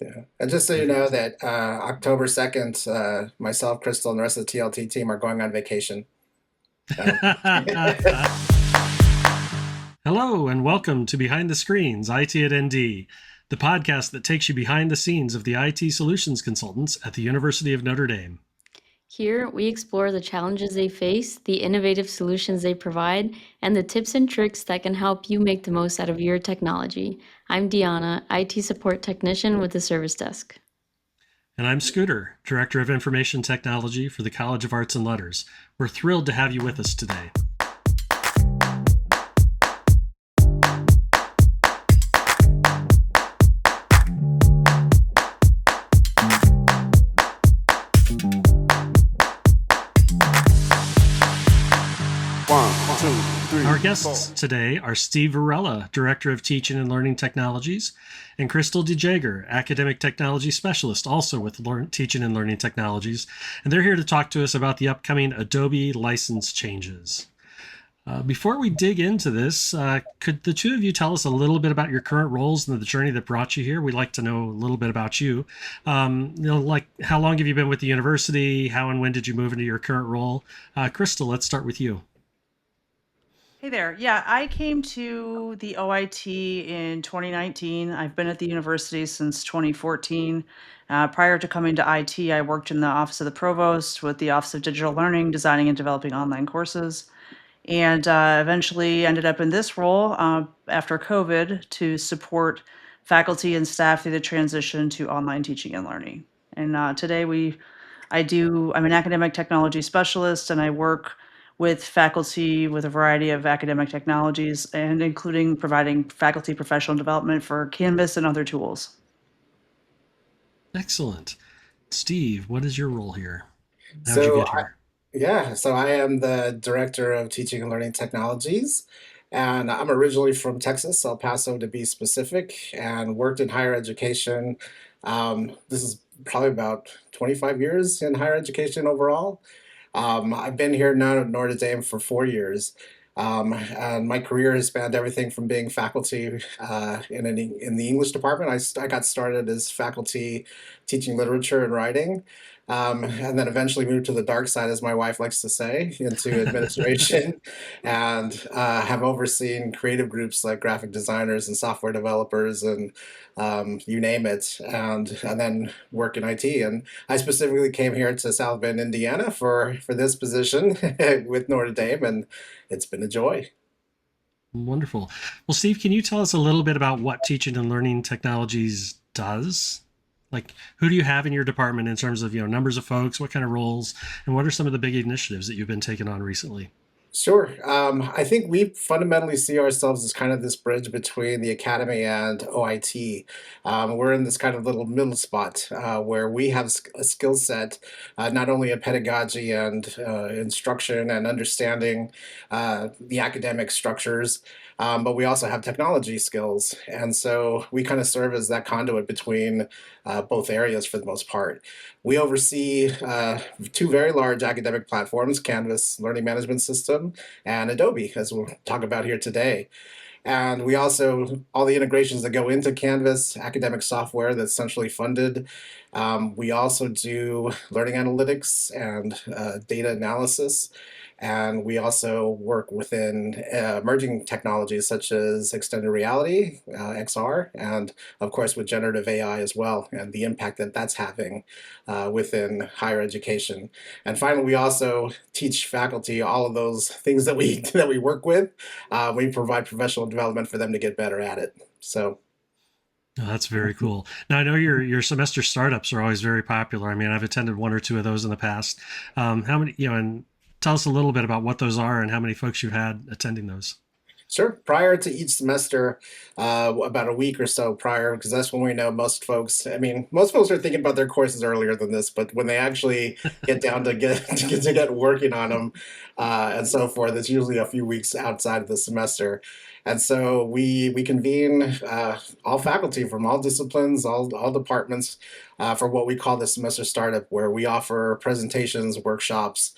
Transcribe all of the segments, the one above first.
Yeah. And just so you know that October 2nd, myself, Crystal, and the rest of the TLT team are going on vacation. So, Hello, and welcome to Behind the Screens, IT at ND, the podcast that takes you behind the scenes of the IT solutions consultants at the University of Notre Dame. Here, we explore the challenges they face, the innovative solutions they provide, and the tips and tricks that can help you make the most out of your technology. I'm Deanna, IT support technician with the service desk. And I'm Scooter, Director of Information Technology for the College of Arts and Letters. We're thrilled to have you with us today. Our guests today are Steve Varela, Director of Teaching and Learning Technologies, and Crystal DeJaegher, Academic Technology Specialist, also with Teaching and Learning Technologies. And they're here to talk to us about the upcoming Adobe license changes. Before we dig into this, could the two of you tell us a little bit about your current roles and the journey that brought you here? We'd like to know a little bit about you. Like how long have you been with the university? How and when did you move into your current role? Crystal, let's start with you. Hey there. Yeah, I came to the OIT in 2019. I've been at the university since 2014. Prior to coming to IT, I worked in the Office of the Provost with the Office of Digital Learning, designing and developing online courses, and eventually ended up in this role after COVID to support faculty and staff through the transition to online teaching and learning. And today I'm an academic technology specialist, and I work with faculty with a variety of academic technologies, and including providing faculty professional development for Canvas and other tools. Excellent. Steve, what is your role here? How'd you so get here? so I am the Director of Teaching and Learning Technologies, and I'm originally from Texas, El Paso to be specific, and worked in higher education. This is probably about 25 years in higher education overall. I've been here now at Notre Dame for 4 years. And my career has spanned everything from being faculty in the English department. I got started as faculty teaching literature and writing, and then eventually moved to the dark side, as my wife likes to say, into administration, and have overseen creative groups like graphic designers and software developers and you name it, and then work in IT. And I specifically came here to South Bend, Indiana, for this position with Notre Dame, and it's been a joy. Wonderful. Well, Steve, can you tell us a little bit about what Teaching and Learning Technologies does? Like, who do you have in your department in terms of, numbers of folks, what kind of roles, and what are some of the big initiatives that you've been taking on recently? Sure. I think we fundamentally see ourselves as kind of this bridge between the academy and OIT. We're in this kind of little middle spot where we have a skill set, not only in pedagogy and instruction and understanding the academic structures, but we also have technology skills. And so we kind of serve as that conduit between both areas for the most part. We oversee two very large academic platforms, Canvas Learning Management System and Adobe, as we'll talk about here today. And we also, all the integrations that go into Canvas, academic software that's centrally funded. We also do learning analytics and data analysis. And we also work within emerging technologies such as extended reality, XR, and of course with generative AI as well, and the impact that that's having within higher education. And finally, we also teach faculty all of those things that we that we work with. We provide professional development for them to get better at it. So. Oh, that's very cool. Now, I know your semester startups are always very popular. I mean, I've attended one or two of those in the past. How many, and tell us a little bit about what those are and how many folks you've had attending those. Sure. Prior to each semester, about a week or so prior, because that's when we know most folks. I mean, most folks are thinking about their courses earlier than this, but when they actually get down to get working on them and so forth, it's usually a few weeks outside of the semester. And so we convene all faculty from all disciplines, all departments for what we call the semester startup, where we offer presentations, workshops,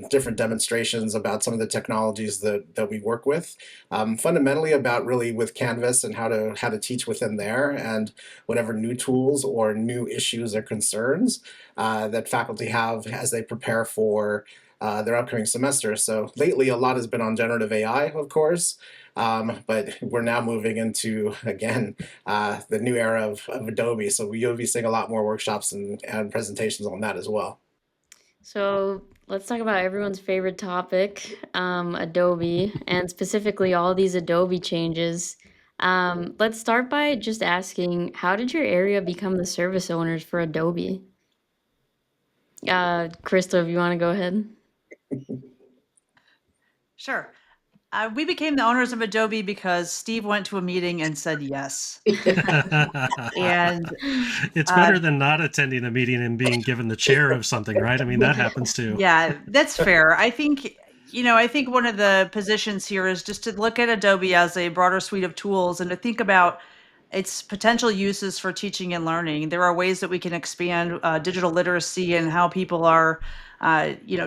different demonstrations about some of the technologies that we work with. Fundamentally about really with Canvas and how to teach within there, and whatever new tools or new issues or concerns that faculty have as they prepare for their upcoming semester. So lately, a lot has been on generative AI, of course, but we're now moving into, again, the new era of Adobe. So you'll be seeing a lot more workshops and presentations on that as well. So let's talk about everyone's favorite topic, Adobe, and specifically all these Adobe changes. Let's start by just asking, how did your area become the service owners for Adobe? Crystal, if you want to go ahead. Sure. We became the owners of Adobe because Steve went to a meeting and said yes. And It's uh, better than not attending a meeting and being given the chair of something, right? I mean, that happens too. yeah, that's fair. I think one of the positions here is just to look at Adobe as a broader suite of tools and to think about its potential uses for teaching and learning. There are ways that we can expand digital literacy and how people are,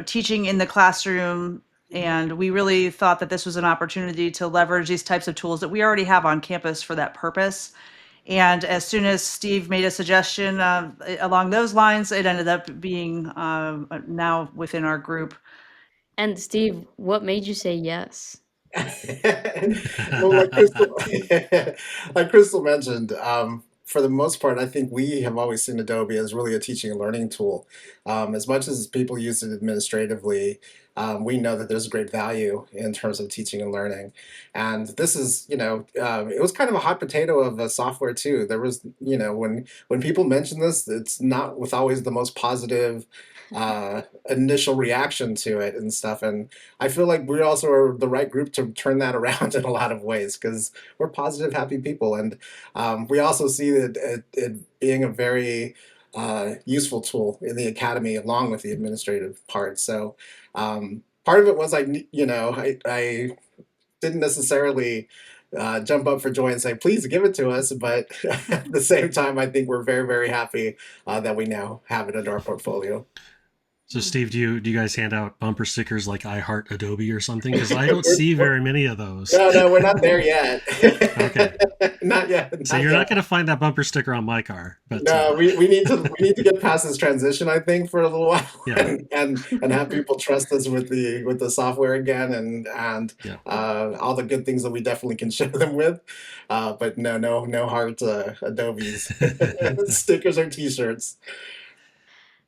teaching in the classroom. And we really thought that this was an opportunity to leverage these types of tools that we already have on campus for that purpose. And as soon as Steve made a suggestion along those lines, it ended up being now within our group. And Steve, what made you say yes? Well, like Crystal, like Crystal mentioned, for the most part, I think we have always seen Adobe as really a teaching and learning tool. As much as people use it administratively, we know that there's great value in terms of teaching and learning. And this is, it was kind of a hot potato of a software too. There was, when people mention this, it's not with always the most positive initial reaction to it and stuff. And I feel like we also are the right group to turn that around in a lot of ways because we're positive, happy people. And we also see that it being a very useful tool in the academy along with the administrative part. So part of it was I didn't necessarily jump up for joy and say, please give it to us. But at the same time, I think we're very, very happy that we now have it under our portfolio. So, Steve, do you guys hand out bumper stickers like "I Heart Adobe" or something? Because I don't see very many of those. No, we're not there yet. Okay. Not yet. So you're not going to find that bumper sticker on my car, but No, we need to get past this transition, I think, for a little while, yeah, and have people trust us with the software again, and yeah. all the good things that we definitely can show them with. But no hard Adobe's stickers or T-shirts.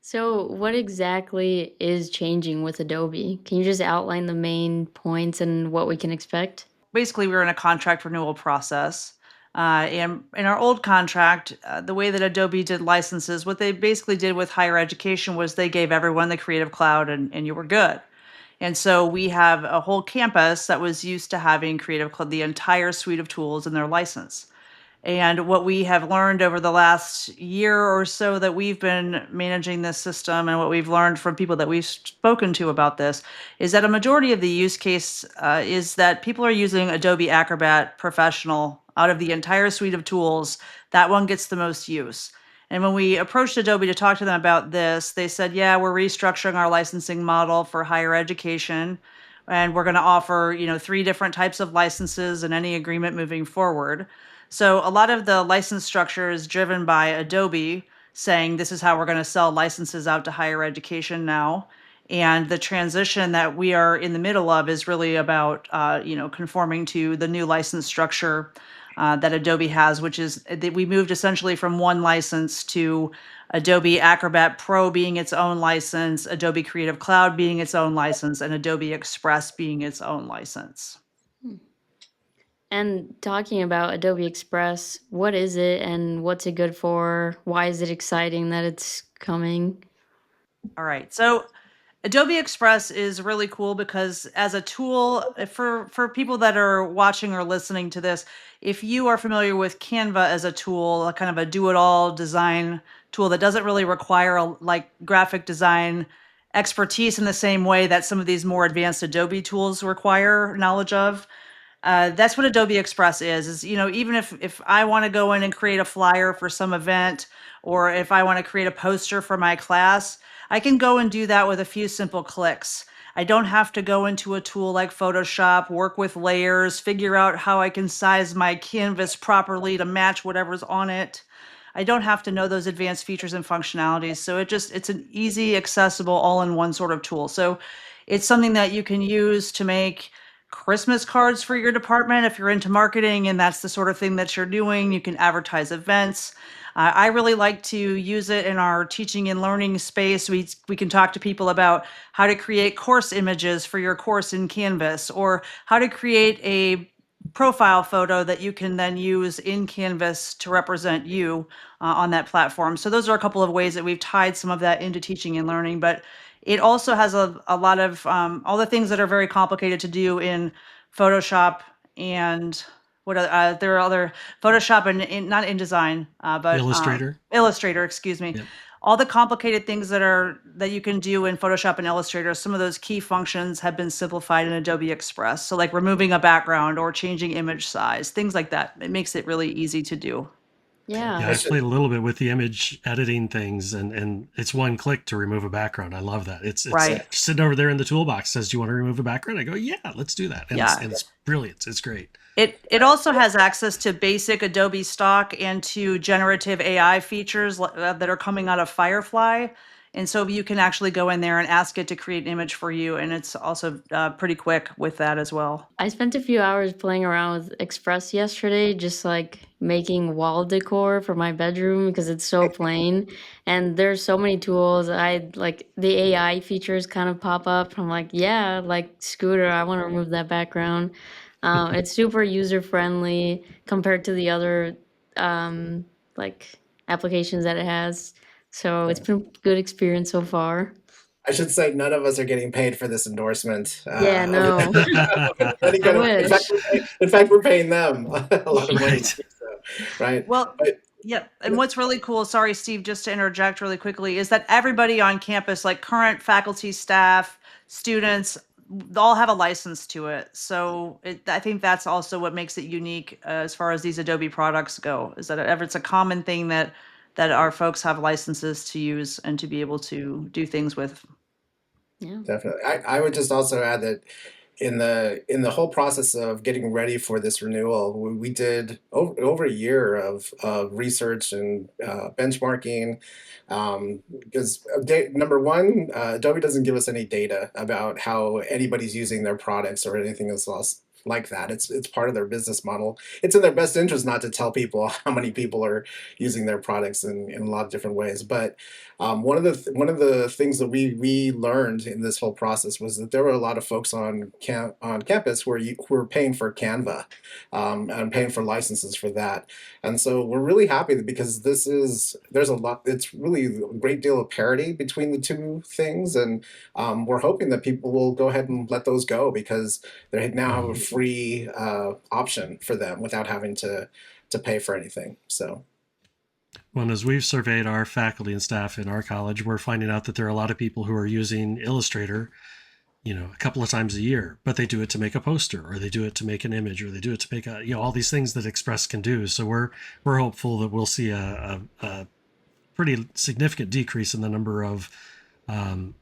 So, what exactly is changing with Adobe? Can you just outline the main points and what we can expect? Basically, we were in a contract renewal process. And in our old contract, the way that Adobe did licenses, what they basically did with higher education was they gave everyone the Creative Cloud and you were good. And so we have a whole campus that was used to having Creative Cloud, the entire suite of tools in their license. And what we have learned over the last year or so that we've been managing this system, and what we've learned from people that we've spoken to about this, is that a majority of the use case is that people are using Adobe Acrobat Professional out of the entire suite of tools. That one gets the most use. And when we approached Adobe to talk to them about this, they said, yeah, we're restructuring our licensing model for higher education. And we're going to offer, 3 different types of licenses in any agreement moving forward. So a lot of the license structure is driven by Adobe saying this is how we're going to sell licenses out to higher education now. And the transition that we are in the middle of is really about, conforming to the new license structure that Adobe has, which is that we moved essentially from one license to Adobe Acrobat Pro being its own license, Adobe Creative Cloud being its own license, and Adobe Express being its own license. And talking about Adobe Express, what is it and what's it good for? Why is it exciting that it's coming? All right. So Adobe Express is really cool because as a tool for people that are watching or listening to this, if you are familiar with Canva as a tool, a kind of a do-it-all design tool that doesn't really require like graphic design expertise in the same way that some of these more advanced Adobe tools require knowledge of, That's what Adobe Express is, even if I want to go in and create a flyer for some event, or if I want to create a poster for my class, I can go and do that with a few simple clicks. I don't have to go into a tool like Photoshop, work with layers, figure out how I can size my canvas properly to match whatever's on it. I don't have to know those advanced features and functionalities. So it's an easy, accessible, all-in-one sort of tool. So it's something that you can use to make Christmas cards for your department. If you're into marketing and that's the sort of thing that you're doing, you can advertise events. I really like to use it in our teaching and learning space. We can talk to people about how to create course images for your course in Canvas, or how to create a profile photo that you can then use in Canvas to represent you on that platform. So those are a couple of ways that we've tied some of that into teaching and learning. But it also has a lot of all the things that are very complicated to do in Photoshop and there are other Photoshop and not InDesign, but Illustrator. Illustrator, excuse me. Yep. All the complicated things that you can do in Photoshop and Illustrator, some of those key functions have been simplified in Adobe Express. So like removing a background or changing image size, things like that. It makes it really easy to do. Yeah. Yeah, I I've should played a little bit with the image editing things, and it's one click to remove a background. I love that. It's Right. sitting over there in the toolbox. Says, "Do you want to remove a background?" I go, "Yeah, let's do that." And Yeah. it's brilliant. It's great. It also has access to basic Adobe stock and to generative AI features that are coming out of Firefly. And so you can actually go in there and ask it to create an image for you. And it's also pretty quick with that as well. I spent a few hours playing around with Express yesterday, just like making wall decor for my bedroom because it's so plain. And there's so many tools. I like the AI features kind of pop up. I'm like, yeah, like Scooter, I want to remove that background. It's super user friendly compared to the other um, like applications that it has. So it's been a good experience so far. I should say none of us are getting paid for this endorsement Yeah, no, of any I kind of. wish. In fact, we're paying them a lot of money Right. too. So, right? Well, But yeah. And what's really cool, sorry, Steve, just to interject really quickly, is that everybody on campus, like current faculty, staff, students, all have a license to it. So I think that's also what makes it unique as far as these Adobe products go, is that it's a common thing that our folks have licenses to use and to be able to do things with. Yeah. definitely, I would just also add that in the whole process of getting ready for this renewal, we did over a year of research and benchmarking. Because number one, Adobe doesn't give us any data about how anybody's using their products or anything else like that. It's part of their business model. It's in their best interest not to tell people how many people are using their products in a lot of different ways. But one of the things that we learned in this whole process was that there were a lot of folks on campus who were paying for Canva, and paying for licenses for that. And so we're really happy that because there's a lot. It's really a great deal of parity between the two things, and we're hoping that people will go ahead and let those go because they now have a free option for them without having to pay for anything. So. Well, as we've surveyed our faculty and staff in our college, we're finding out that there are a lot of people who are using Illustrator, a couple of times a year, but they do it to make a poster, or they do it to make an image, or they do it to make all these things that Express can do. So we're hopeful that we'll see a pretty significant decrease in the number of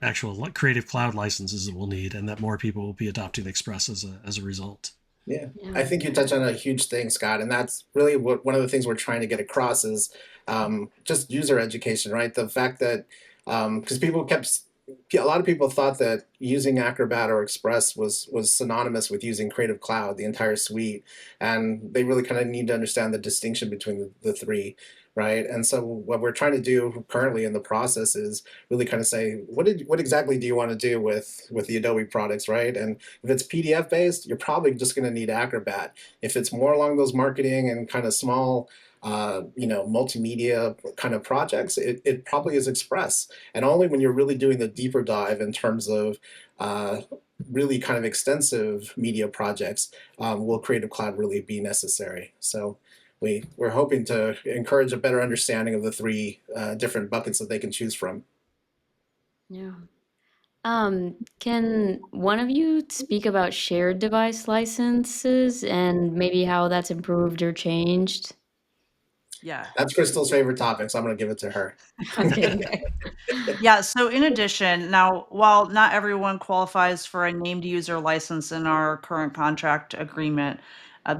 actual Creative Cloud licenses that we'll need, and that more people will be adopting Express as a result. Yeah, Yeah. I think you touched on a huge thing, Scott, and that's really what one of the things we're trying to get across is just user education, right? The fact that because a lot of people thought that using Acrobat or Express was synonymous with using Creative Cloud, the entire suite, and they really kind of need to understand the distinction between the three, right? And so what we're trying to do currently in the process is really kind of say what exactly do you want to do with the Adobe products, right? And if it's PDF based, you're probably just going to need Acrobat. If it's more along those marketing and kind of small multimedia kind of projects, it probably is Express. And only when you're really doing the deeper dive in terms of really kind of extensive media projects will Creative Cloud really be necessary. So we're hoping to encourage a better understanding of the three different buckets that they can choose from. Yeah. Can one of you speak about shared device licenses and maybe how that's improved or changed? Yeah. That's Crystal's favorite topic, so I'm going to give it to her. Okay. Yeah, so in addition, now, while not everyone qualifies for a named user license in our current contract agreement,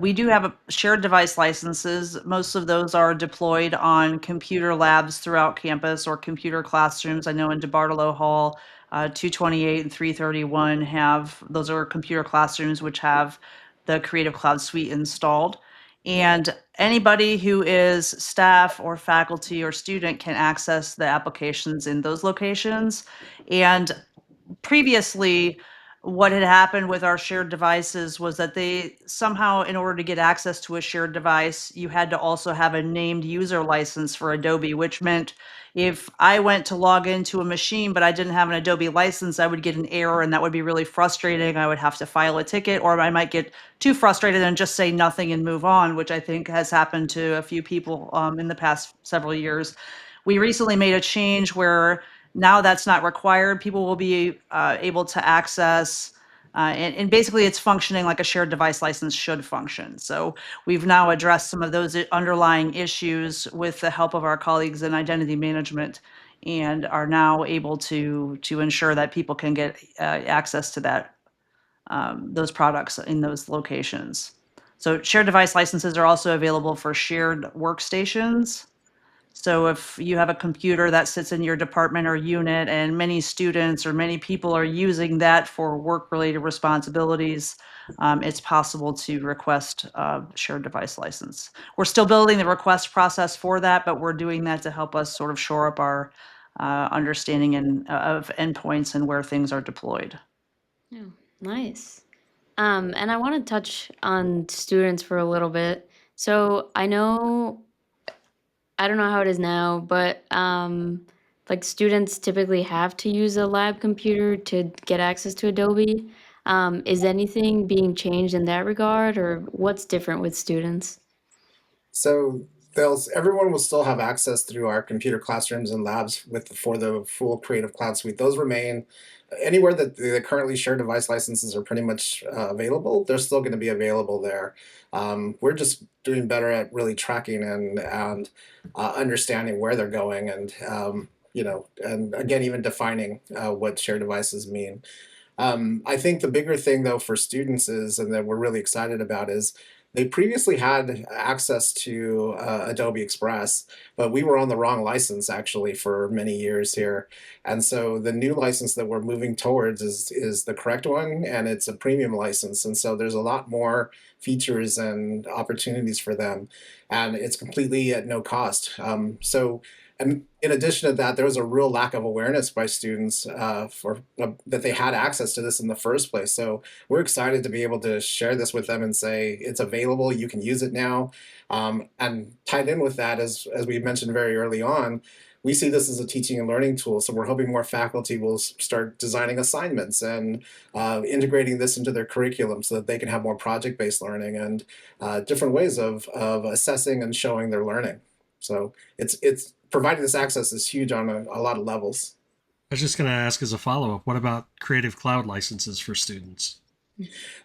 we do have a shared device licenses. Most of those are deployed on computer labs throughout campus or computer classrooms. I know in DeBartolo Hall, 228 and 331 have, those are computer classrooms which have the Creative Cloud Suite installed. And anybody who is staff or faculty or student can access the applications in those locations. And previously, what had happened with our shared devices was that they somehow, in order to get access to a shared device, you had to also have a named user license for Adobe, which meant if I went to log into a machine but I didn't have an Adobe license, I would get an error and that would be really frustrating. I would have to file a ticket, or I might get too frustrated and just say nothing and move on, which I think has happened to a few people in the past several years. We recently made a change where now that's not required. People will be able to access, and basically it's functioning like a shared device license should function. So we've now addressed some of those underlying issues with the help of our colleagues in identity management, and are now able to ensure that people can get access to that those products in those locations. So shared device licenses are also available for shared workstations. So if you have a computer that sits in your department or unit and many students or many people are using that for work-related responsibilities, it's possible to request a shared device license. We're still building the request process for that, but we're doing that to help us sort of shore up our understanding of endpoints and where things are deployed. Oh, nice. And I want to touch on students for a little bit. So I don't know how it is now, but like students typically have to use a lab computer to get access to Adobe. Is anything being changed in that regard, or what's different with students? So everyone will still have access through our computer classrooms and labs for the full Creative Cloud Suite. Those remain anywhere that the currently shared device licenses are pretty much available. They're still going to be available there. We're just doing better at really tracking and understanding where they're going, and and again, even defining what shared devices mean. I think the bigger thing, though, for students is, and that we're really excited about, is they previously had access to Adobe Express, but we were on the wrong license actually for many years here. And so the new license that we're moving towards is the correct one, and it's a premium license. And so there's a lot more features and opportunities for them, and it's completely at no cost. And in addition to that, there was a real lack of awareness by students for that they had access to this in the first place. So we're excited to be able to share this with them and say it's available. You can use it now. And tied in with that, as we mentioned very early on, we see this as a teaching and learning tool. So we're hoping more faculty will start designing assignments and integrating this into their curriculum so that they can have more project-based learning and different ways of assessing and showing their learning. So it's providing this access is huge on a lot of levels. I was just going to ask as a follow up, what about Creative Cloud licenses for students?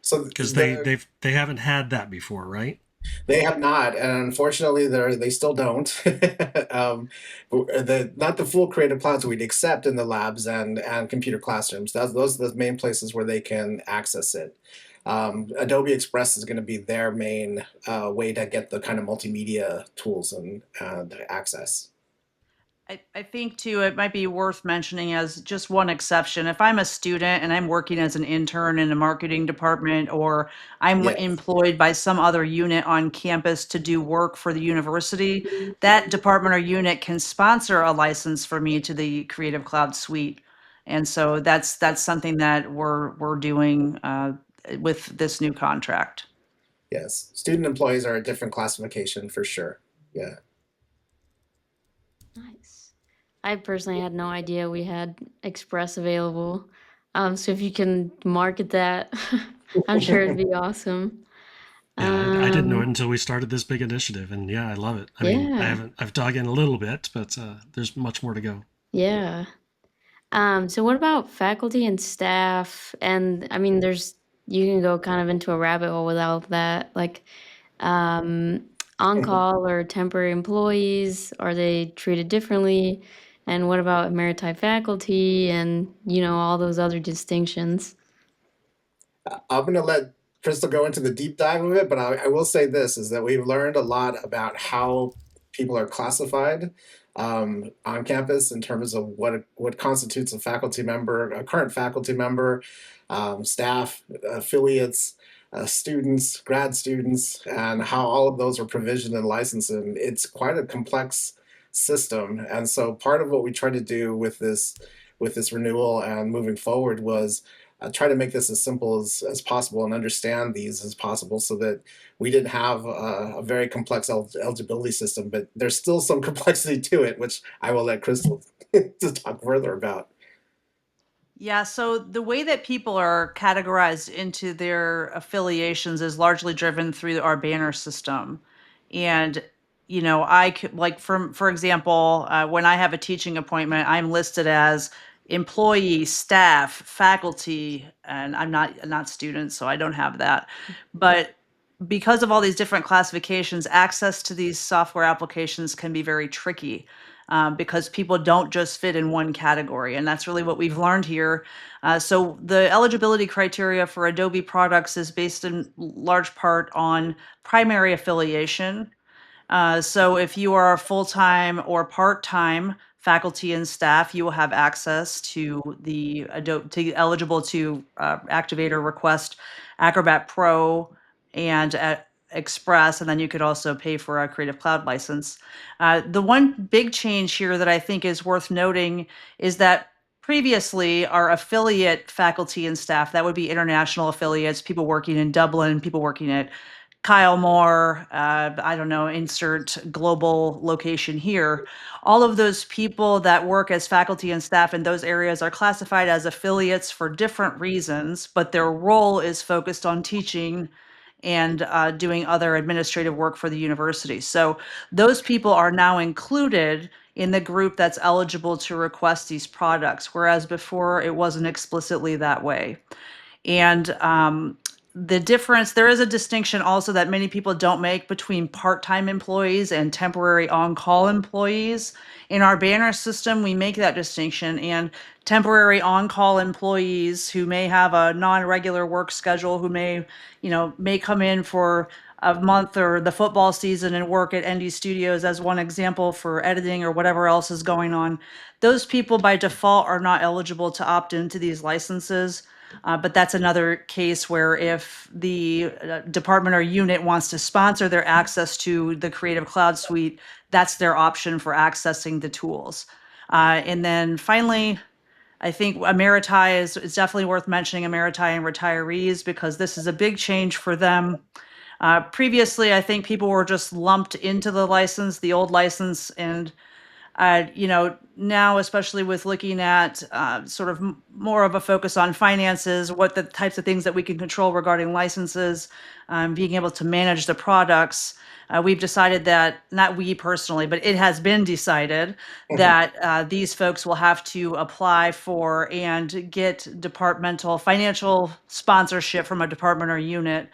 So Because they haven't had that before, right? they have not, and unfortunately, they still don't. Not the full Creative Cloud Suite, except in the labs and computer classrooms. Those are the main places where they can access it. Adobe Express is going to be their main way to get the kind of multimedia tools and access. I think too, it might be worth mentioning as just one exception. If I'm a student and I'm working as an intern in a marketing department, or I'm Yes. employed by some other unit on campus to do work for the university, that department or unit can sponsor a license for me to the Creative Cloud Suite. And so that's something that we're doing with this new contract. Yes. Student employees are a different classification for sure. Yeah. Nice. I personally had no idea we had Express available. So if you can market that, I'm sure it'd be awesome. Yeah, I didn't know it Um, until we started this big initiative, and yeah, I love it. I mean, yeah, I've dug in a little bit, but there's much more to go. yeah. So what about faculty and staff? And I mean, you can go kind of into a rabbit hole with all of that. Like, um, on-call or temporary employees, are they treated differently? And what about emeriti faculty and, all those other distinctions? I'm going to let Crystal go into the deep dive of it, but I will say this is that we've learned a lot about how people are classified on campus in terms of what constitutes a faculty member, a current faculty member, staff, affiliates, students, grad students, and how all of those are provisioned and licensed. And it's quite a complex system. And so part of what we tried to do with this renewal and moving forward was try to make this as simple as possible and understand these as possible so that we didn't have a very complex eligibility system, but there's still some complexity to it, which I will let Crystal to talk further about. Yeah, so the way that people are categorized into their affiliations is largely driven through our banner system. And, I could, like, for example, when I have a teaching appointment, I'm listed as employee, staff, faculty, and I'm not student, so I don't have that. But because of all these different classifications, access to these software applications can be very tricky, because people don't just fit in one category. And that's really what we've learned here. So the eligibility criteria for Adobe products is based in large part on primary affiliation. So if you are full-time or part-time faculty and staff, you will have access to the Adobe, eligible to activate or request Acrobat Pro and Express, and then you could also pay for a Creative Cloud license. The one big change here that I think is worth noting is that previously our affiliate faculty and staff, that would be international affiliates, people working in Dublin, people working at Kyle Moore, I don't know, insert global location here. All of those people that work as faculty and staff in those areas are classified as affiliates for different reasons, but their role is focused on teaching and doing other administrative work for the university. So those people are now included in the group that's eligible to request these products, whereas before it wasn't explicitly that way. And the difference, there is a distinction also that many people don't make between part-time employees and temporary on-call employees. In our banner system, we make that distinction, and temporary on-call employees who may have a non-regular work schedule, who may come in for a month or the football season and work at ND Studios as one example for editing or whatever else is going on. Those people by default are not eligible to opt into these licenses. But that's another case where if the department or unit wants to sponsor their access to the Creative Cloud Suite, that's their option for accessing the tools. And then finally, I think emeriti is definitely worth mentioning, emeriti and retirees, because this is a big change for them. Previously, I think people were just lumped into the license, the old license, and now, especially with looking at sort of more of a focus on finances, what the types of things that we can control regarding licenses, being able to manage the products, we've decided that, not we personally, but it has been decided that these folks will have to apply for and get departmental financial sponsorship from a department or unit,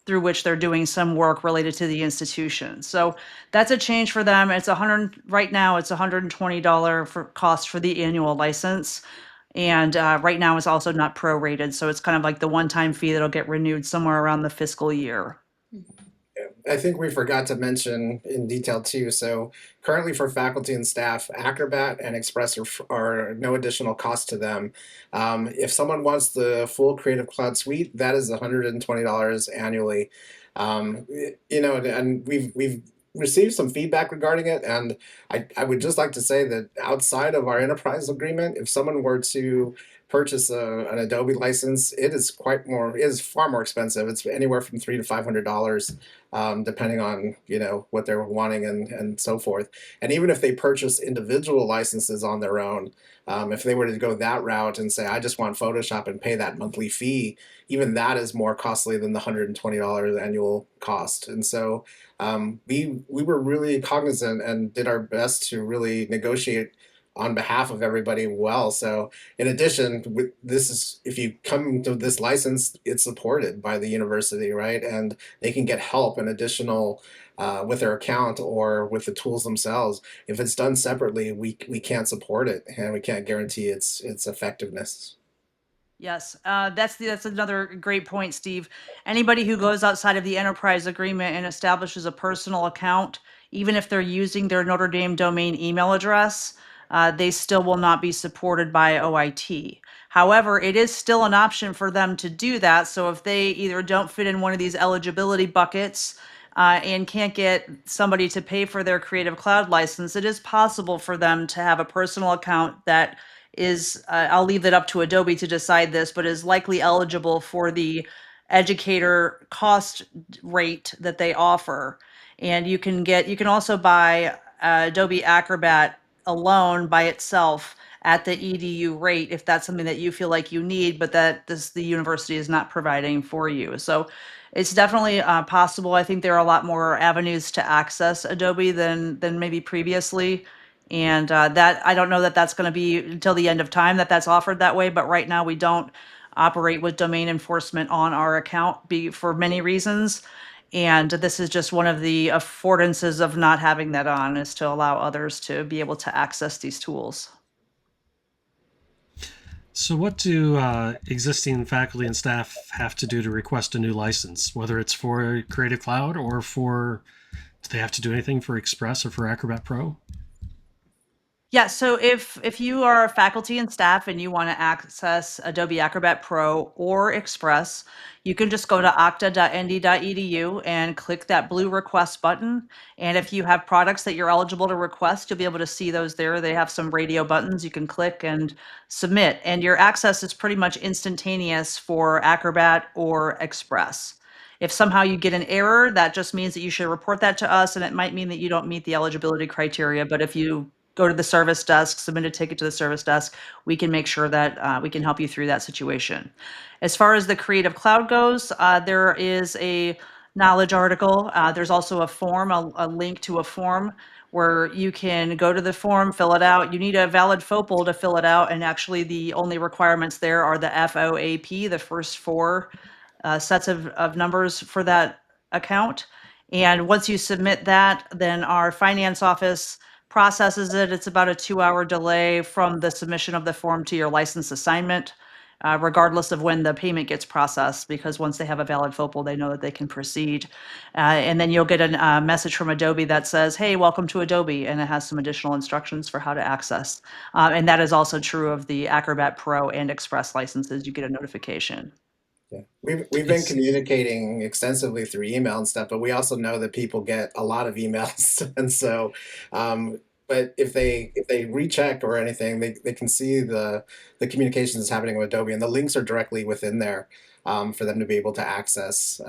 through which they're doing some work related to the institution. So that's a change for them. It's right now it's $120 for cost for the annual license. And right now it's also not prorated. So it's kind of like the one-time fee that'll get renewed somewhere around the fiscal year. I think we forgot to mention in detail too. So currently for faculty and staff, Acrobat and Express are no additional cost to them. If someone wants the full Creative Cloud Suite, that is $120 annually. And we've received some feedback regarding it, and I would just like to say that outside of our enterprise agreement, if someone were to purchase an Adobe license, it is far more expensive. It's anywhere from $300 to $500, depending on what they're wanting and so forth. And even if they purchase individual licenses on their own, if they were to go that route and say, I just want Photoshop and pay that monthly fee, even that is more costly than the $120 annual cost. And so we were really cognizant and did our best to really negotiate on behalf of everybody well. So in addition, this is, if you come to this license, it's supported by the university, right? And they can get help and additional with their account or with the tools themselves. If it's done separately, we can't support it and we can't guarantee its effectiveness. Yes, that's another great point, Steve. Anybody who goes outside of the enterprise agreement and establishes a personal account, even if they're using their Notre Dame domain email address, they still will not be supported by OIT. However, it is still an option for them to do that. So if they either don't fit in one of these eligibility buckets and can't get somebody to pay for their Creative Cloud license, it is possible for them to have a personal account that is, I'll leave it up to Adobe to decide this, but is likely eligible for the educator cost rate that they offer. And you can also buy Adobe Acrobat alone by itself at the EDU rate if that's something that you feel like you need, but that the university is not providing for you. So it's definitely possible. I think there are a lot more avenues to access Adobe than maybe previously. And that I don't know that that's going to be until the end of time that that's offered that way. But right now we don't operate with domain enforcement on our account for many reasons. And this is just one of the affordances of not having that on, is to allow others to be able to access these tools. So, what do existing faculty and staff have to do to request a new license, whether it's for Creative Cloud or do they have to do anything for Express or for Acrobat Pro? Yeah, so if you are a faculty and staff and you want to access Adobe Acrobat Pro or Express, you can just go to octa.nd.edu and click that blue request button. And if you have products that you're eligible to request, you'll be able to see those there. They have some radio buttons you can click and submit. And your access is pretty much instantaneous for Acrobat or Express. If somehow you get an error, that just means that you should report that to us, and it might mean that you don't meet the eligibility criteria. But if you go to the service desk, submit a ticket to the service desk, we can make sure that we can help you through that situation. As far as the Creative Cloud goes, there is a knowledge article. There's also a form, a link to a form where you can go to the form, fill it out. You need a valid FOPL to fill it out, and actually the only requirements there are the FOAP, the first four sets of numbers for that account. And once you submit that, then our finance office processes it. It's about a 2-hour delay from the submission of the form to your license assignment, regardless of when the payment gets processed, because once they have a valid FOPL, they know that they can proceed. And then you'll get a message from Adobe that says, hey, welcome to Adobe, and it has some additional instructions for how to access. And that is also true of the Acrobat Pro and Express licenses. You get a notification. Yeah. We've been It's communicating extensively through email and stuff, but we also know that people get a lot of emails, and so, but if they recheck or anything, they can see the communications that's happening with Adobe, and the links are directly within there for them to be able to access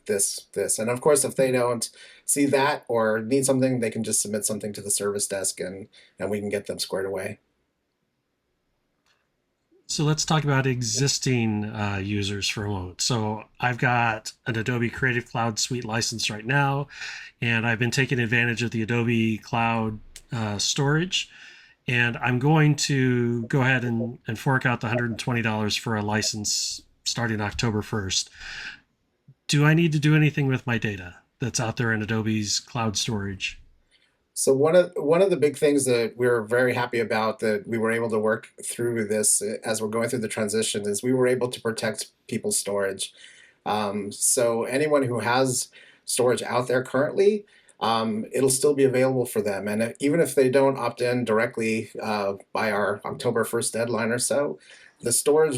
this. And of course, if they don't see that or need something, they can just submit something to the service desk, and we can get them squared away. So let's talk about existing users for a moment. So I've got an Adobe Creative Cloud Suite license right now, and I've been taking advantage of the Adobe Cloud storage. And I'm going to go ahead and fork out the $120 for a license starting October 1st. Do I need to do anything with my data that's out there in Adobe's cloud storage? So one of the big things that we're very happy about that we were able to work through this as we're going through the transition is we were able to protect people's storage. So anyone who has storage out there currently, it'll still be available for them. And even if they don't opt in directly by our October 1st deadline or so, the storage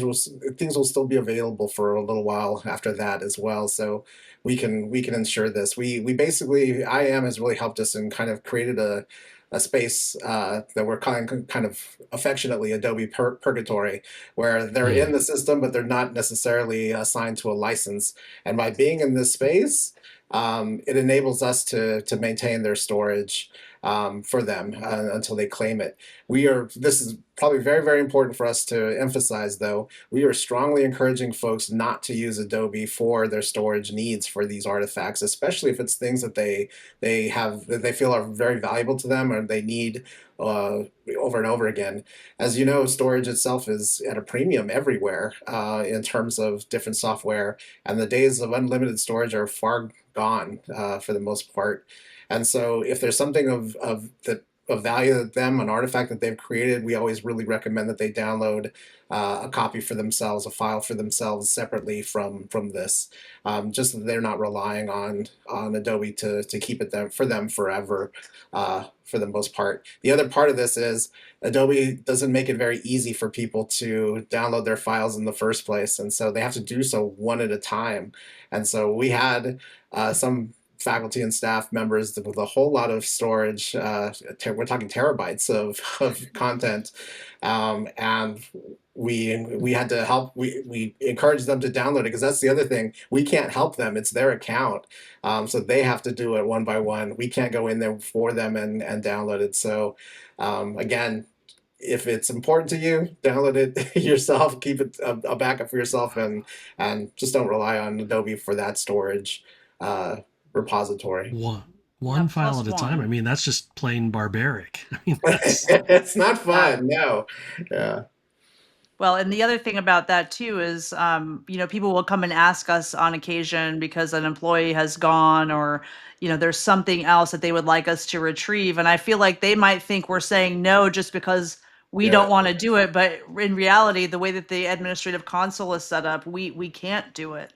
things will still be available for a little while after that as well. So we can ensure this. We basically, IAM has really helped us and kind of created a space that we're kind of affectionately Adobe Purgatory, where they're in the system, but they're not necessarily assigned to a license. And by being in this space, it enables us to maintain their storage for them until they claim it. This is probably very, very important for us to emphasize, though. We are strongly encouraging folks not to use Adobe for their storage needs for these artifacts, especially if it's things that they feel are very valuable to them or they need over and over again. As you know, storage itself is at a premium everywhere in terms of different software, and the days of unlimited storage are far gone for the most part. And so, if there's something of value to them, an artifact that they've created, we always really recommend that they download a copy for themselves, a file for themselves separately from this, just so that they're not relying on Adobe to keep it there for them forever. For the most part. The other part of this is Adobe doesn't make it very easy for people to download their files in the first place, and so they have to do so one at a time. And so we had some faculty and staff members with a whole lot of storage. We're talking terabytes of content, and we had to help. We encouraged them to download it because that's the other thing. We can't help them; it's their account, so they have to do it one by one. We can't go in there for them and download it. So again, if it's important to you, download it yourself. Keep it a backup for yourself, and just don't rely on Adobe for that storage repository. One file plus at a time. I one. mean, that's just plain barbaric. I mean, that's It's not Yeah. fun, no. Yeah. Well, and the other thing about that too is, people will come and ask us on occasion because an employee has gone or, there's something else that they would like us to retrieve. And I feel like they might think we're saying no just because we Yeah. don't want to do it. But in reality, the way that the administrative console is set up, we can't do it.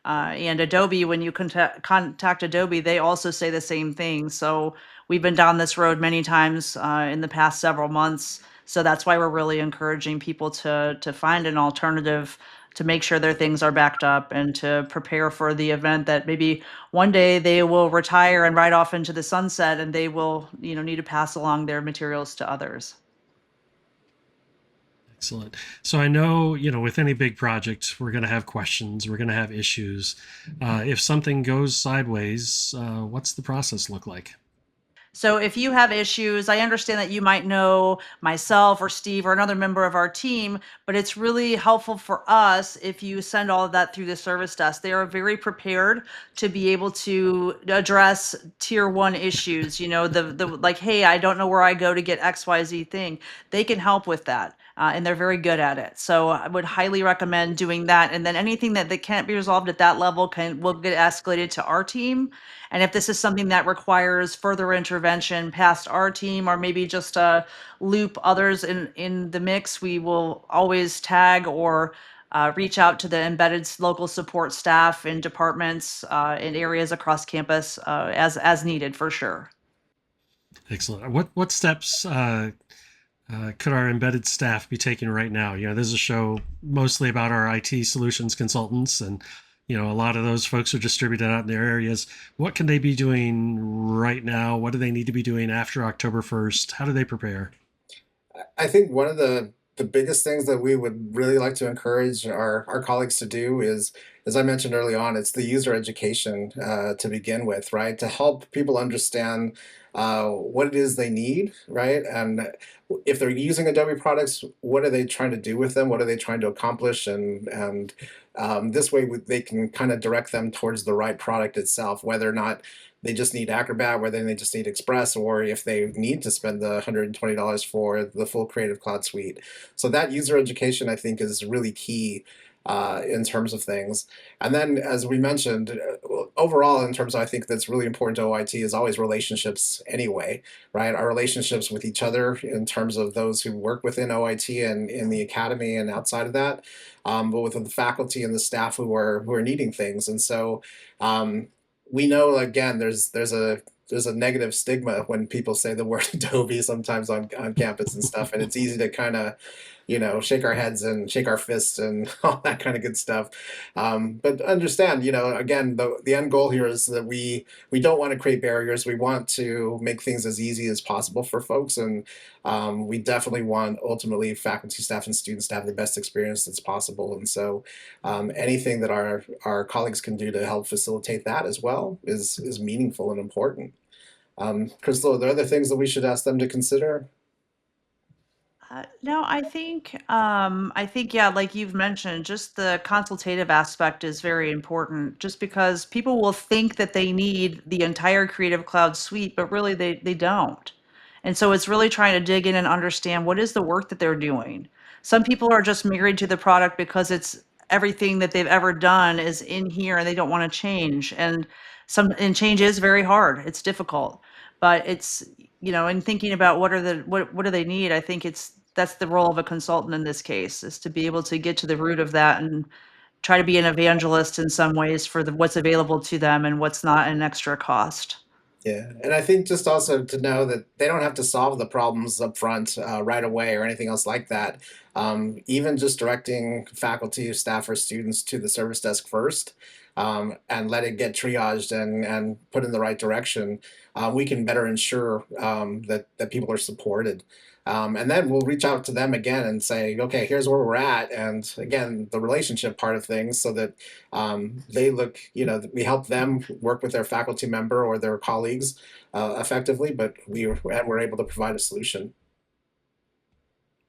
And Adobe, when you contact Adobe, they also say the same thing. So we've been down this road many times in the past several months. So that's why we're really encouraging people to find an alternative to make sure their things are backed up and to prepare for the event that maybe one day they will retire and ride off into the sunset and they will, need to pass along their materials to others. excellent. So I know, with any big project, we're going to have questions, we're going to have issues. If something goes sideways, what's the process look like? So if you have issues, I understand that you might know myself or Steve or another member of our team, but it's really helpful for us if you send all of that through the service desk. They are very prepared to be able to address tier one issues. The like, hey, I don't know where I go to get XYZ thing. They can help with that. And they're very good at it. So I would highly recommend doing that. And then anything that can't be resolved at that level will get escalated to our team. And if this is something that requires further intervention past our team, or maybe just loop others in the mix, we will always tag or reach out to the embedded local support staff in departments in areas across campus as needed for sure. Excellent. What steps could our embedded staff be taking right now? This is a show mostly about our IT solutions consultants, and a lot of those folks are distributed out in their areas. What can they be doing right now? What do they need to be doing after October 1st? How do they prepare? I think one of the biggest things that we would really like to encourage our colleagues to do is, as I mentioned early on, it's the user education to begin with, right? To help people understand what it is they need, right? And if they're using Adobe products, what are they trying to do with them? What are they trying to accomplish? And this way they can kind of direct them towards the right product itself, whether or not they just need Acrobat, whether they just need Express, or if they need to spend the $120 for the full Creative Cloud suite. So that user education, I think, is really key in terms of things. And then, as we mentioned, overall, in terms of, I think that's really important to OIT is always relationships anyway, right? Our relationships with each other in terms of those who work within OIT and in the academy and outside of that, but with the faculty and the staff who are needing things. And so we know, again, there's a negative stigma when people say the word Adobe sometimes on campus and stuff, and it's easy to kind of shake our heads and shake our fists and all that kind of good stuff. But understand, again, the end goal here is that we don't want to create barriers. We want to make things as easy as possible for folks, and we definitely want ultimately faculty, staff, and students to have the best experience that's possible. And so, anything that our colleagues can do to help facilitate that as well is meaningful and important. Crystal, are there other things that we should ask them to consider? No, I think, yeah, like you've mentioned, just the consultative aspect is very important, just because people will think that they need the entire Creative Cloud suite, but really they don't. And so it's really trying to dig in and understand what is the work that they're doing. Some people are just married to the product because it's everything that they've ever done is in here and they don't want to change. And change is very hard. It's difficult. But it's, in thinking about what do they need, I think that's the role of a consultant in this case, is to be able to get to the root of that and try to be an evangelist in some ways for what's available to them and what's not an extra cost. Yeah, and I think just also to know that they don't have to solve the problems up front right away or anything else like that. Even just directing faculty, staff, or students to the service desk first, and let it get triaged and put in the right direction, we can better ensure that people are supported. And then we'll reach out to them again and say, okay, here's where we're at. And again, the relationship part of things, so that they look, we help them work with their faculty member or their colleagues effectively, but we're able to provide a solution.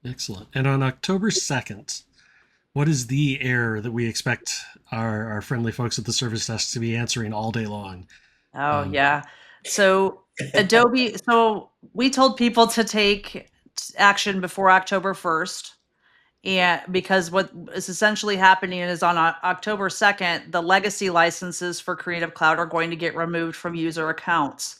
Excellent. And on October 2nd, what is the error that we expect our friendly folks at the service desk to be answering all day long? Oh, yeah. So so we told people to take action before October 1st. And because what is essentially happening is on October 2nd, the legacy licenses for Creative Cloud are going to get removed from user accounts.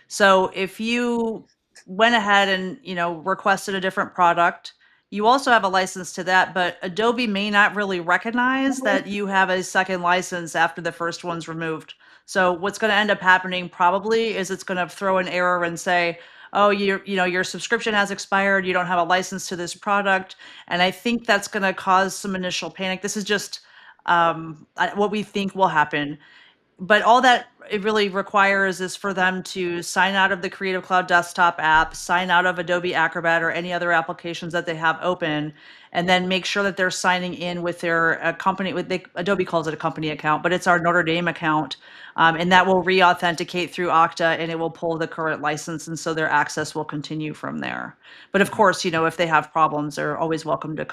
So if you went ahead and, requested a different product, you also have a license to that, but Adobe may not really recognize that you have a second license after the first one's removed. So what's going to end up happening probably is it's going to throw an error and say, "Oh, your subscription has expired. You don't have a license to this product." And I think that's going to cause some initial panic. This is just what we think will happen. But all that it really requires is for them to sign out of the Creative Cloud desktop app, sign out of Adobe Acrobat or any other applications that they have open, and then make sure that they're signing in with their company. Adobe calls it a company account, but it's our Notre Dame account, and that will re-authenticate through Okta, and it will pull the current license, and so their access will continue from there. But of course, if they have problems, they're always welcome to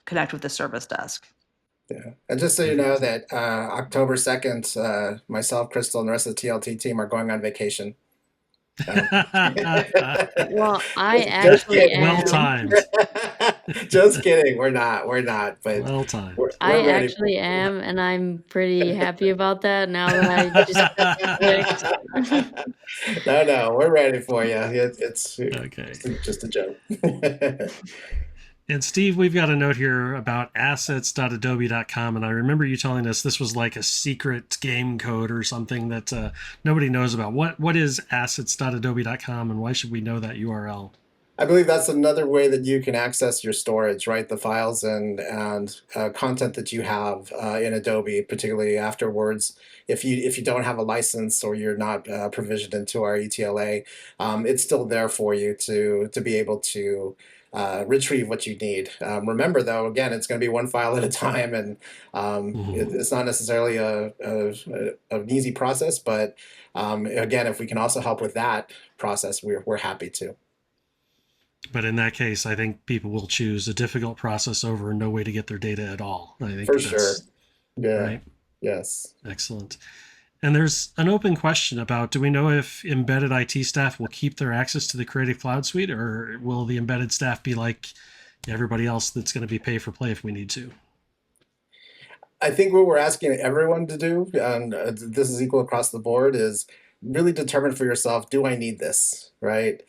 connect with the service desk. Yeah, and just so you know that October 2nd, myself, Crystal, and the rest of the TLT team are going on vacation. Well, I Just actually kidding. Well am. timed. Just kidding. We're not. But Well timed. I we're ready. actually am, and I'm pretty happy about that now that I just clicked. No, we're ready for you. It's Okay. just a joke. And Steve, we've got a note here about assets.adobe.com. And I remember you telling us this was like a secret game code or something that nobody knows about. What is assets.adobe.com, and why should we know that URL? I believe that's another way that you can access your storage, right? The files and content that you have in Adobe, particularly afterwards. If you don't have a license or you're not provisioned into our ETLA, it's still there for you to be able to retrieve what you need. Remember, though, again, it's going to be one file at a time, and it's not necessarily an easy process. But again, if we can also help with that process, we're happy to. But in that case, I think people will choose a difficult process over no way to get their data at all. I think For that's sure. Yeah. right. Yes. Excellent. And there's an open question about, do we know if embedded IT staff will keep their access to the Creative Cloud suite, or will the embedded staff be like everybody else that's going to be pay for play if we need to? I think what we're asking everyone to do, and this is equal across the board, is really determine for yourself, do I need this, right?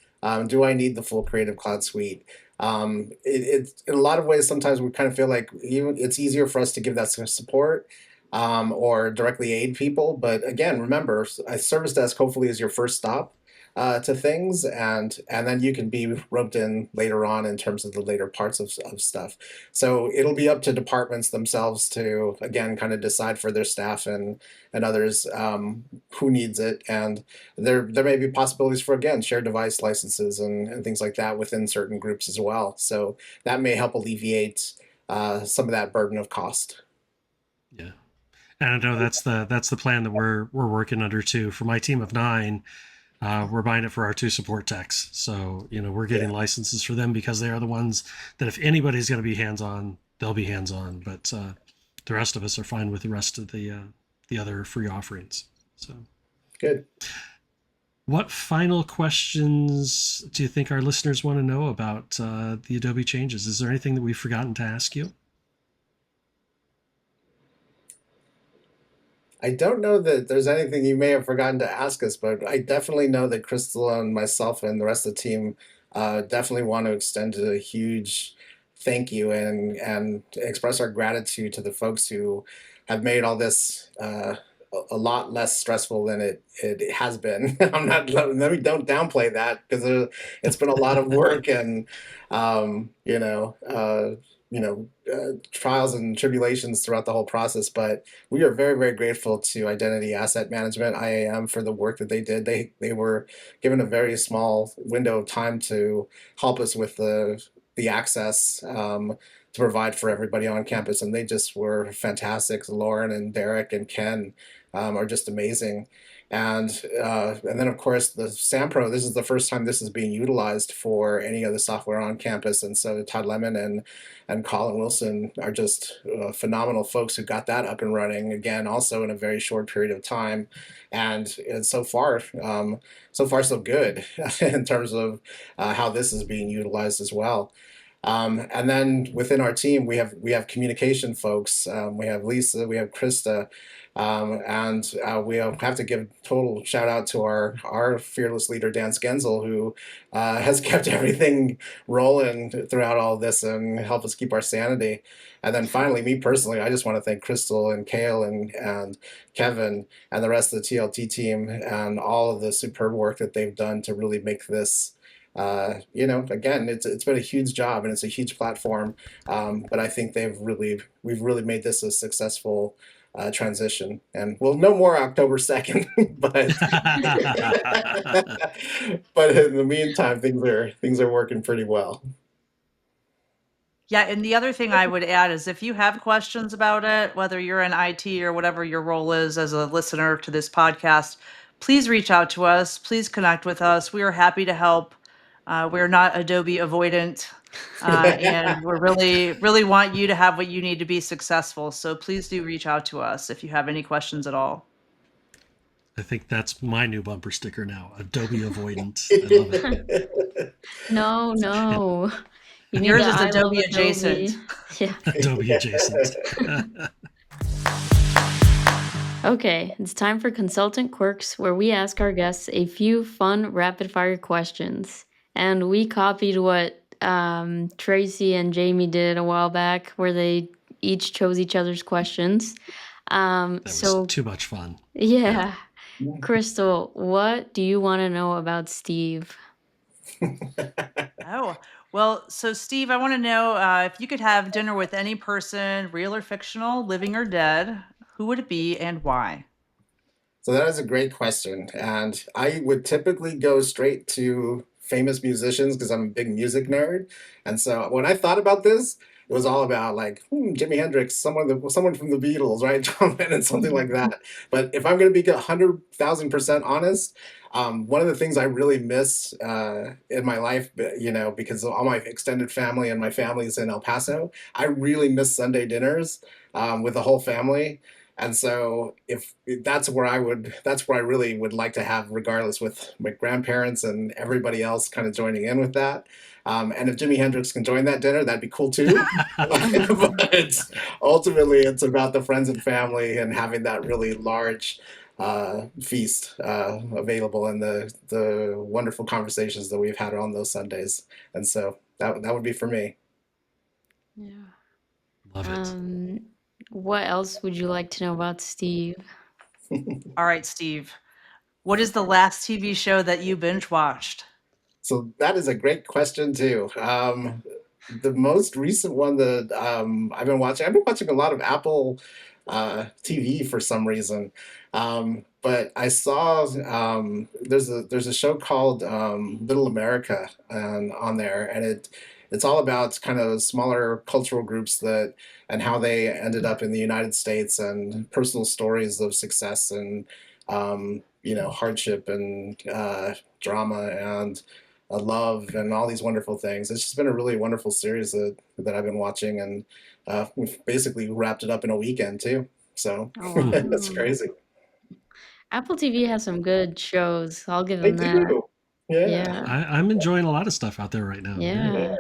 Do I need the full Creative Cloud suite? It's in a lot of ways, sometimes we kind of feel like it's easier for us to give that sort of support or directly aid people. But again, remember, a service desk hopefully is your first stop to things, and then you can be roped in later on in terms of the later parts of stuff. So it'll be up to departments themselves to, again, kind of decide for their staff and others who needs it. And there may be possibilities for, again, shared device licenses and things like that within certain groups as well. So that may help alleviate some of that burden of cost. Yeah. And I know that's the plan that we're working under too. For my team of 9, we're buying it for our 2 support techs. So, we're getting licenses for them because they are the ones that if anybody's going to be hands-on, they'll be hands-on. But the rest of us are fine with the rest of the other free offerings. So Good. What final questions do you think our listeners want to know about the Adobe changes? Is there anything that we've forgotten to ask you? I don't know that there's anything you may have forgotten to ask us, but I definitely know that Crystal and myself and the rest of the team definitely want to extend a huge thank you and express our gratitude to the folks who have made all this a lot less stressful than it has been. I'm not let me don't downplay that because it's been a lot of work and um, you know uh, trials and tribulations throughout the whole process, but we are very, very grateful to Identity Asset Management, IAM, for the work that they did. They were given a very small window of time to help us with the access to provide for everybody on campus, and they just were fantastic. Lauren and Derek and Ken are just amazing. And then of course the SAMPRO. This is the first time this is being utilized for any of the software on campus, and so Todd Lemon and Colin Wilson are just phenomenal folks who got that up and running again, also in a very short period of time. And so far, so good in terms of how this is being utilized as well. And then within our team, we have communication folks. We have Lisa, we have Krista, and we have to give total shout out to our fearless leader Dan Skenzel, who has kept everything rolling throughout all this and helped us keep our sanity. And then finally, me personally, I just want to thank Crystal and Kale and Kevin and the rest of the TLT team and all of the superb work that they've done to really make this. Again, it's been a huge job and it's a huge platform, but I think we've really made this a successful transition, and we'll know more October 2nd. but but in the meantime, things are working pretty well. Yeah, and the other thing I would add is if you have questions about it, whether you're in IT or whatever your role is as a listener to this podcast, please reach out to us. Please connect with us. We are happy to help. We're not Adobe avoidant, and we're really want you to have what you need to be successful. So please do reach out to us if you have any questions at all. I think that's my new bumper sticker now. Adobe avoidant. I love it. No. You need Yours the is I love Adobe adjacent. Adobe. Yeah. Adobe adjacent. Okay, it's time for Consultant Quirks, where we ask our guests a few fun rapid fire questions. And we copied what Tracy and Jamie did a while back, where they each chose each other's questions. That was too much fun. Yeah. Crystal, what do you want to know about Steve? Oh, well, so Steve, I want to know if you could have dinner with any person, real or fictional, living or dead, who would it be and why? So that is a great question, and I would typically go straight to famous musicians because I'm a big music nerd. And so when I thought about this, it was all about like Jimi Hendrix, someone from the Beatles, right? John Lennon, something like that. But if I'm going to be 100,000% honest, one of the things I really miss in my life, because of all my extended family and my family's in El Paso, I really miss Sunday dinners with the whole family. And so if that's where I really would like to have, regardless, with my grandparents and everybody else kind of joining in with that. And if Jimi Hendrix can join that dinner, that'd be cool too. But ultimately, it's about the friends and family and having that really large feast available, and the wonderful conversations that we've had on those Sundays. And so that would be for me. Yeah. Love it. What else would you like to know about Steve? All right, Steve, what is the last TV show that you binge watched? So that is a great question too. The most recent one that I've been watching a lot of Apple TV for some reason. But I saw there's a show called Little America on there, and it's all about kind of smaller cultural groups and how they ended up in the United States and personal stories of success and hardship and drama and love and all these wonderful things. It's just been a really wonderful series that I've been watching, and we've basically wrapped it up in a weekend too. So Oh, wow. it's crazy. Apple TV has some good shows. I'll give They them that. do. Yeah. Yeah. I'm enjoying a lot of stuff out there right now. Yeah.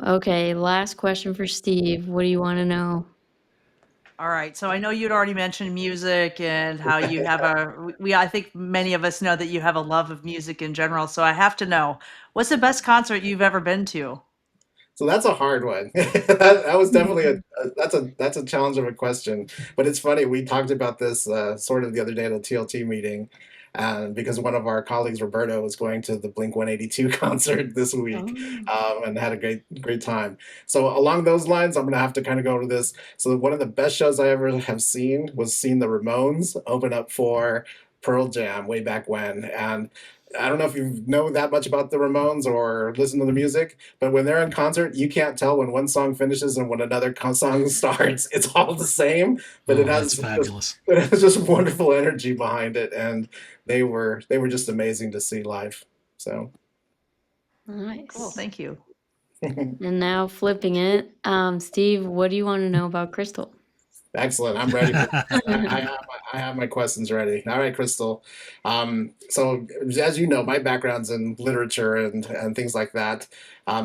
Okay, last question for Steve. What do you want to know? All right. So I know you'd already mentioned music and how you have I think many of us know that you have a love of music in general. So I have to know, what's the best concert you've ever been to? So that's a hard one. That was definitely that's a challenge of a question. But it's funny, we talked about this sort of the other day at a TLT meeting, because one of our colleagues, Roberto, was going to the Blink 182 concert this week, and had a great time. So along those lines, I'm going to have to kind of go to this. So one of the best shows I ever have seen was seeing the Ramones open up for Pearl Jam way back when, and I don't know if you know that much about the Ramones or listen to the music, but when they're in concert, you can't tell when one song finishes and when another song starts. It's all the same, but Oh, that's fabulous. it has just wonderful energy behind it, and they were just amazing to see live. So Nice. Cool. Thank you. And now flipping it, Steve, what do you want to know about Crystal? Excellent. I'm ready for I have my questions ready. All right, Crystal. So as you know, my background's in literature and things like that.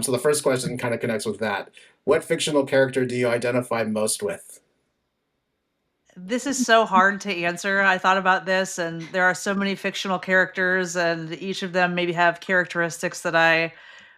So the first question kind of connects with that. What fictional character do you identify most with? This is so hard to answer. I thought about this, and there are so many fictional characters, and each of them maybe have characteristics that I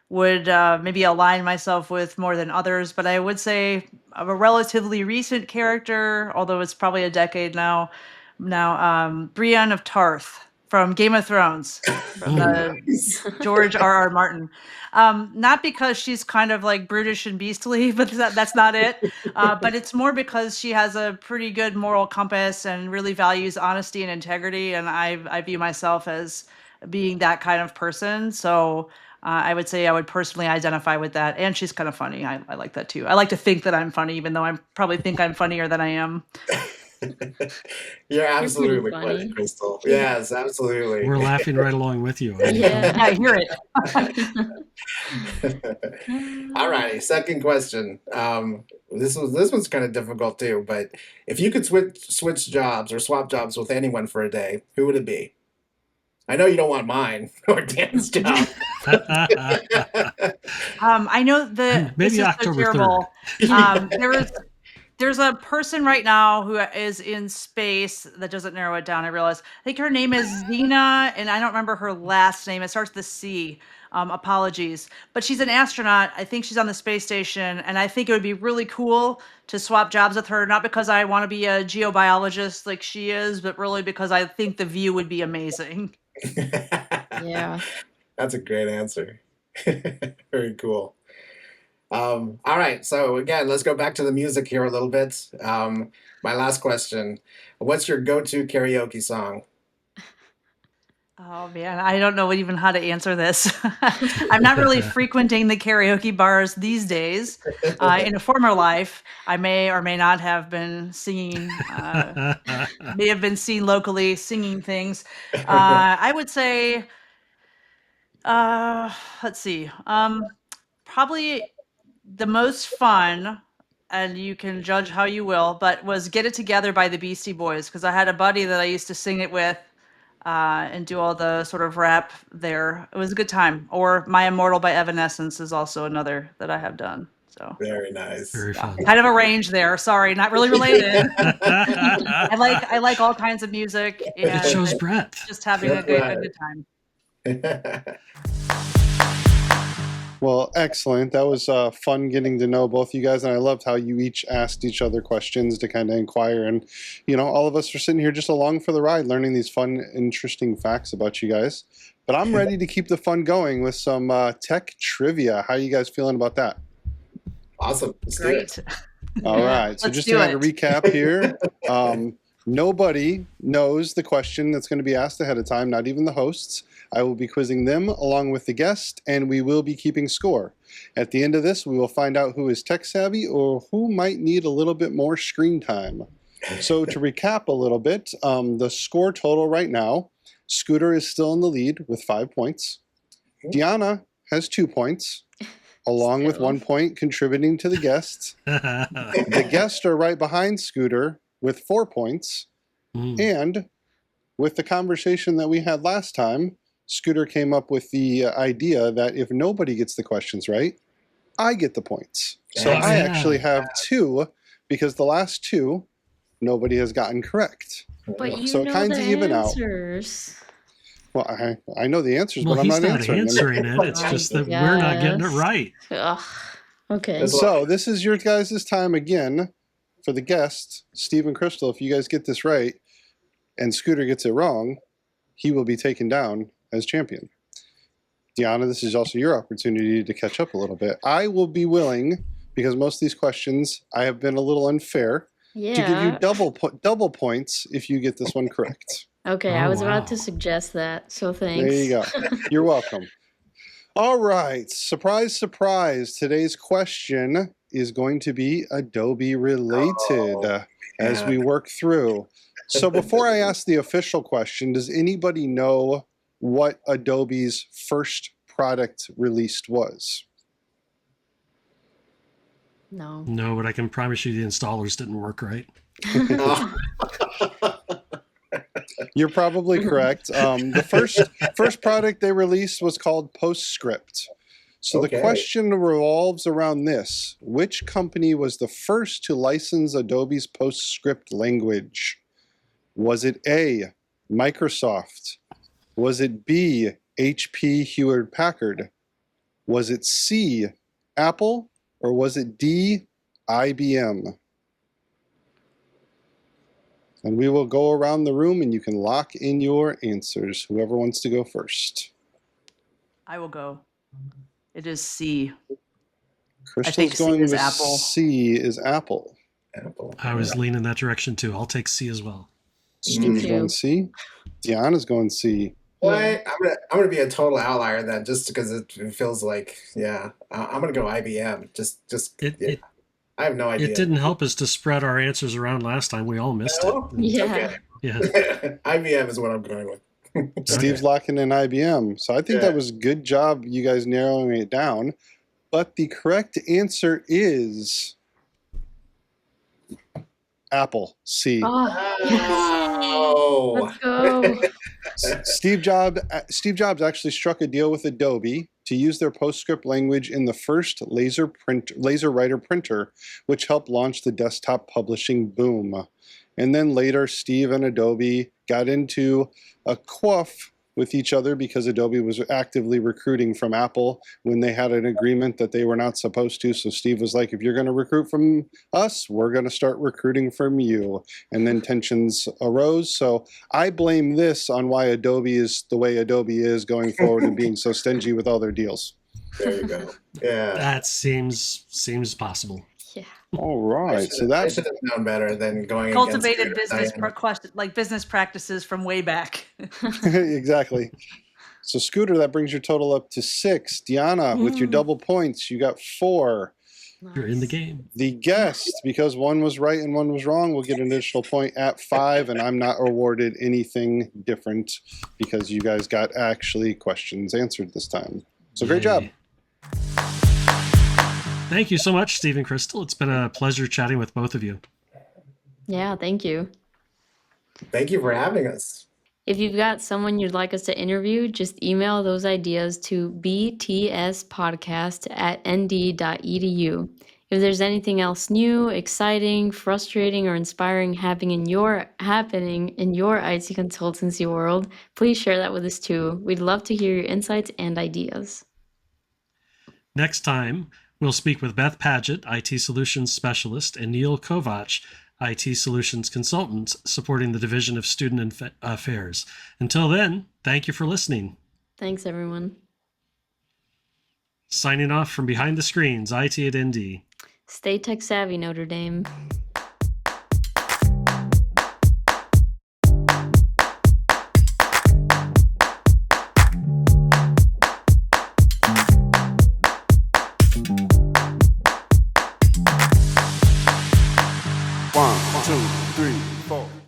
would maybe align myself with more than others. But I would say of a relatively recent character, although it's probably a decade now, Brienne of Tarth from Game of Thrones, from the Nice. George R.R. Martin. Not because she's kind of like brutish and beastly, but that's not it. But it's more because she has a pretty good moral compass and really values honesty and integrity. And I view myself as being that kind of person. So I would say I would personally identify with that. And she's kind of funny. I like that too. I like to think that I'm funny, even though I probably think I'm funnier than I am. You're pretty absolutely funny. funny, Crystal. Yes, absolutely. We're laughing right along with you. Yeah. I hear it. All right, second question. This one's kind of difficult too, but if you could switch jobs or swap jobs with anyone for a day, who would it be? I know you don't want mine or Dan's job. I know that Maybe this is so October 3rd. terrible. There's a person right now who is in space that doesn't narrow it down. I realize. I think her name is Xena, and I don't remember her last name. It starts with a C. Apologies, but she's an astronaut. I think she's on the space station, and I think it would be really cool to swap jobs with her. Not because I want to be a geobiologist like she is, but really because I think the view would be amazing. Yeah. That's a great answer. Very cool. All right, so again, let's go back to the music here a little bit. My last question. What's your go-to karaoke song? Oh man, I don't know even how to answer this. I'm not really frequenting the karaoke bars these days. In a former life, I may or may not have been singing, may have been seen locally singing things. I would say, let's see, probably the most fun, and you can judge how you will, but was Get It Together by the Beastie Boys, because I had a buddy that I used to sing it with and do all the sort of rap there. It was a good time. Or My Immortal by Evanescence is also another that I have done. So Very nice. Very fun. kind of a range there. Sorry, not really related. I like all kinds of music It and shows breadth. just having a good time. Well, excellent. That was fun getting to know both you guys, and I loved how you each asked each other questions to kind of inquire. And, all of us are sitting here just along for the ride, learning these fun, interesting facts about you guys. But I'm ready to keep the fun going with some tech trivia. How are you guys feeling about that? Awesome. Let's do Great. it. All right. So Let's just do to kind of it. recap here, nobody knows the question that's going to be asked ahead of time, not even the hosts. I will be quizzing them along with the guest, and we will be keeping score. At the end of this, we will find out who is tech savvy or who might need a little bit more screen time. So to recap a little bit, the score total right now, Scooter is still in the lead with 5 points. Deanna has 2 points, along with Still. 1 point contributing to the guests. The guests are right behind Scooter with 4 points. And with the conversation that we had last time, Scooter came up with the idea that if nobody gets the questions right, I get the points. So I actually have 2, because the last 2, nobody has gotten correct. But you So it know kinda the even out. answers. Well, I know the answers, Well, but I'm he's not not answering them. answering it. It's just that we're not getting it Yes. right. Ugh. Okay. There's a So this is your guys' time again for the guests, Steve and Crystal. If you guys get this right and Scooter gets it wrong, he will be taken down as champion. Deanna, this is also your opportunity to catch up a little bit. I will be willing, because most of these questions I have been a little unfair, Yeah. to give you double points if you get this one correct. Okay, Oh, I was about wow. to suggest that, so thanks. There you go. You're welcome. All right. Surprise, surprise. Today's question is going to be Adobe related as we work through. So before I ask the official question, does anybody know what Adobe's first product released was? No. No, but I can promise you the installers didn't work right. You're probably correct. The first product they released was called PostScript. So Okay. the question revolves around this. Which company was the first to license Adobe's PostScript language? Was it A, Microsoft? Was it B, HP Hewlett Packard? Was it C, Apple? Or was it D, IBM? And we will go around the room and you can lock in your answers. Whoever wants to go first. I will go. It is C. Crystal's think C going is with Apple. C is Apple. Apple. I was leaning that direction too. I'll take C as well. Steve's too. going C. Deanna's going C. What? I'm gonna be a total outlier then, just because it feels like, yeah. I'm gonna go IBM. It I have no idea. it didn't help us to spread our answers around last time. We all missed it. Oh, Yeah. okay. Yeah. IBM is what I'm going with. Steve's locking in IBM. So I think that was a good job you guys narrowing it down. But the correct answer is Apple, C. Oh, Oh. let's go. Steve Jobs actually struck a deal with Adobe to use their PostScript language in the first laser writer printer, which helped launch the desktop publishing boom. And then later, Steve and Adobe got into a quaff with each other because Adobe was actively recruiting from Apple when they had an agreement that they were not supposed to. So Steve was like, if you're going to recruit from us, we're going to start recruiting from you. And then tensions arose. So I blame this on why Adobe is the way Adobe is going forward and being so stingy with all their deals. There you go. Yeah. That seems possible. Yeah. All right. So I that's should have known better than going Cultivated against business business practices from way back. exactly. So Scooter, that brings your total up to 6. Deanna, with your double points, you got 4. You're in the game. The guest, because one was right and one was wrong, will get an additional point at 5, and I'm not awarded anything different because you guys got actually questions answered this time. So great job. Yay. Thank you so much, Steve and Crystal. It's been a pleasure chatting with both of you. Yeah, thank you. Thank you for having us. If you've got someone you'd like us to interview, just email those ideas to btspodcast@nd.edu. If there's anything else new, exciting, frustrating, or inspiring happening in your IT consultancy world, please share that with us too. We'd love to hear your insights and ideas. Next time, we'll speak with Beth Paget, IT Solutions Specialist, and Neil Kovach, IT Solutions Consultant, supporting the Division of Student Affairs. Until then, thank you for listening. Thanks, everyone. Signing off from behind the screens, IT at ND. Stay tech savvy, Notre Dame. 1, 2, 3, 4.